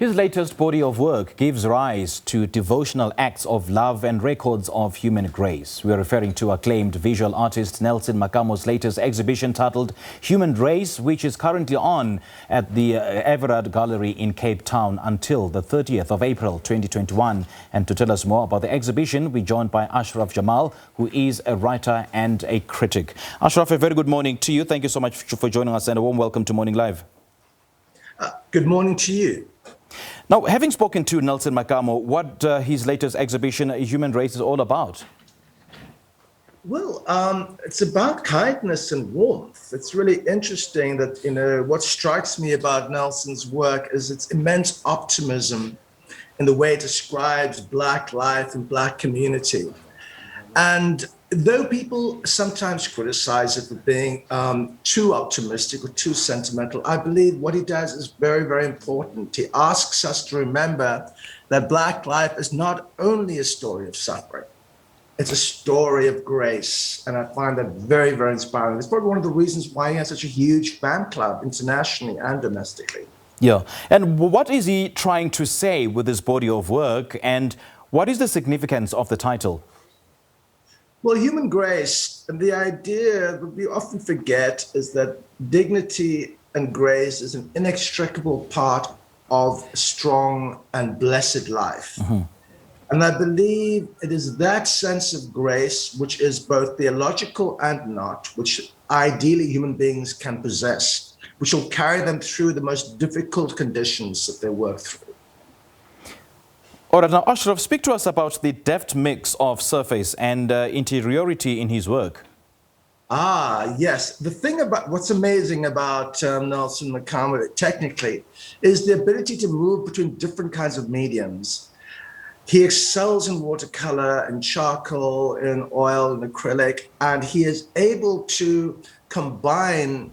His latest body of work gives rise to devotional acts of love and records of human grace. We are referring to acclaimed visual artist Nelson Makamo's latest exhibition titled Human Race, which is currently on at the Everard Gallery in Cape Town until the 30th of April 2021. And to tell us more about the exhibition, we're joined by Ashraf Jamal, who is a writer and a critic. Ashraf, a very good morning to you. Thank you so much for joining us and a warm welcome to Morning Live. Good morning to you. Now, having spoken to Nelson Makamo, what his latest exhibition, Human Race, is all about? Well, it's about kindness and warmth. It's really interesting that, what strikes me about Nelson's work is its immense optimism in the way it describes Black life and Black community. And though people sometimes criticize it for being too optimistic or too sentimental, I believe what he does is very, very important. He asks us to remember that Black life is not only a story of suffering, it's a story of grace. And I find that very, very inspiring. It's probably one of the reasons why he has such a huge fan club internationally and domestically. Yeah. And what is he trying to say with this body of work? And what is the significance of the title? Well, human grace, and the idea that we often forget is that dignity and grace is an inextricable part of a strong and blessed life. Mm-hmm. And I believe it is that sense of grace, which is both theological and not, which ideally human beings can possess, which will carry them through the most difficult conditions that they work through. All right, now, Ashraf, speak to us about the deft mix of surface and interiority in his work. Yes. The thing about what's amazing about Nelson Makamo technically is the ability to move between different kinds of mediums. He excels in watercolor and charcoal, in oil and acrylic, and he is able to combine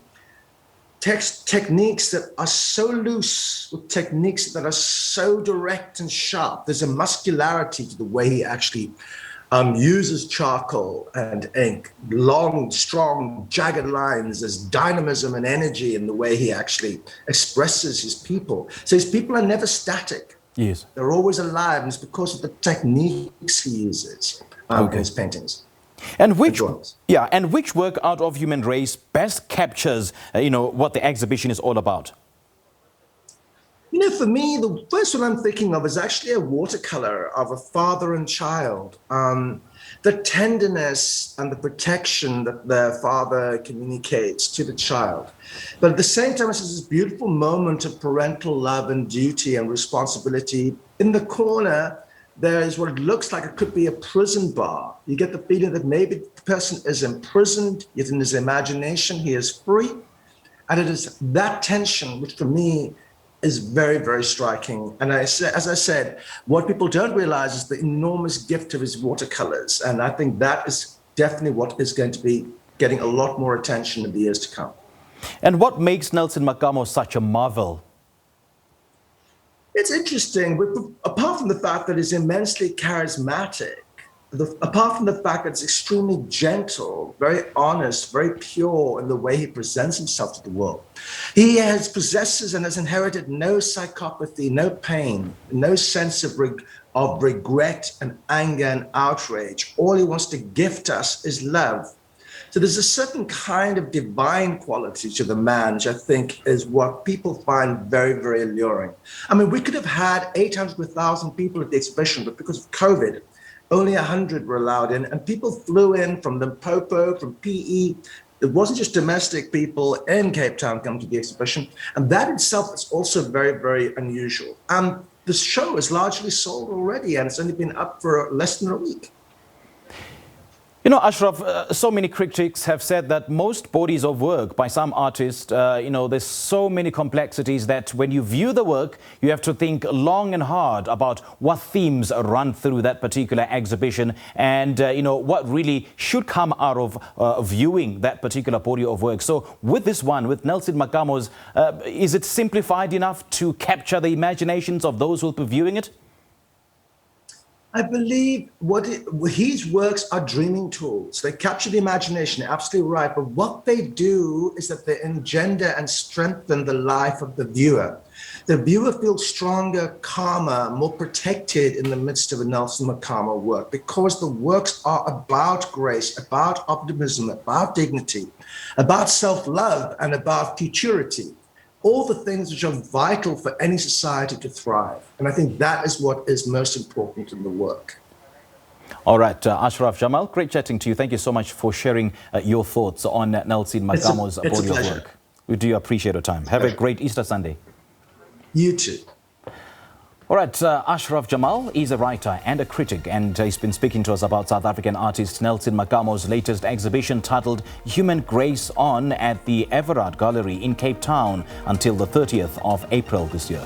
techniques that are so loose with techniques that are so direct and sharp. There's a muscularity to the way he actually uses charcoal and ink, long, strong, jagged lines. There's dynamism and energy in the way he actually expresses his people. So his people are never static. Yes. They're always alive, and it's because of the techniques he uses in his paintings. And which work out of Human Race best captures, what the exhibition is all about? For me, the first one I'm thinking of is actually a watercolor of a father and child. The tenderness and the protection that the father communicates to the child. But at the same time, it's this beautiful moment of parental love and duty and responsibility. In the corner, there is what it looks like it could be a prison bar. You get the feeling that maybe the person is imprisoned, yet in his imagination he is free. And it is that tension which for me is very, very striking. And as I said, what people don't realize is the enormous gift of his watercolors. And I think that is definitely what is going to be getting a lot more attention in the years to come. And what makes Nelson Makamo such a marvel? It's interesting, apart from the fact that he's immensely charismatic, apart from the fact that it's extremely gentle, very honest, very pure in the way he presents himself to the world. He possesses and has inherited no psychopathy, no pain, no sense of regret and anger and outrage. All he wants to gift us is love. So there's a certain kind of divine quality to the man, which I think is what people find very, very alluring. I mean, we could have had 800,000 people at the exhibition, but because of COVID, only 100 were allowed in, and people flew in from Limpopo, from PE. It wasn't just domestic people in Cape Town come to the exhibition, and that itself is also very, very unusual. The show is largely sold already, and it's only been up for less than a week. Ashraf, so many critics have said that most bodies of work by some artists, there's so many complexities that when you view the work, you have to think long and hard about what themes run through that particular exhibition and, what really should come out of viewing that particular body of work. So with this one, with Nelson Makamo's, is it simplified enough to capture the imaginations of those who will be viewing it? I believe his works are dreaming tools. They capture the imagination, absolutely right. But what they do is that they engender and strengthen the life of the viewer. The viewer feels stronger, calmer, more protected in the midst of a Nelson Makamo work because the works are about grace, about optimism, about dignity, about self-love, and about futurity. All the things which are vital for any society to thrive. And I think that is what is most important in the work. All right, Ashraf Jamal, great chatting to you. Thank you so much for sharing your thoughts on Nelson Makamo's body of work. We do appreciate your time. Have a great Easter Sunday. You too. All right, Ashraf Jamal is a writer and a critic, and he's been speaking to us about South African artist Nelson Makamo's latest exhibition titled Human Grace On at the Everard Gallery in Cape Town until the 30th of April this year.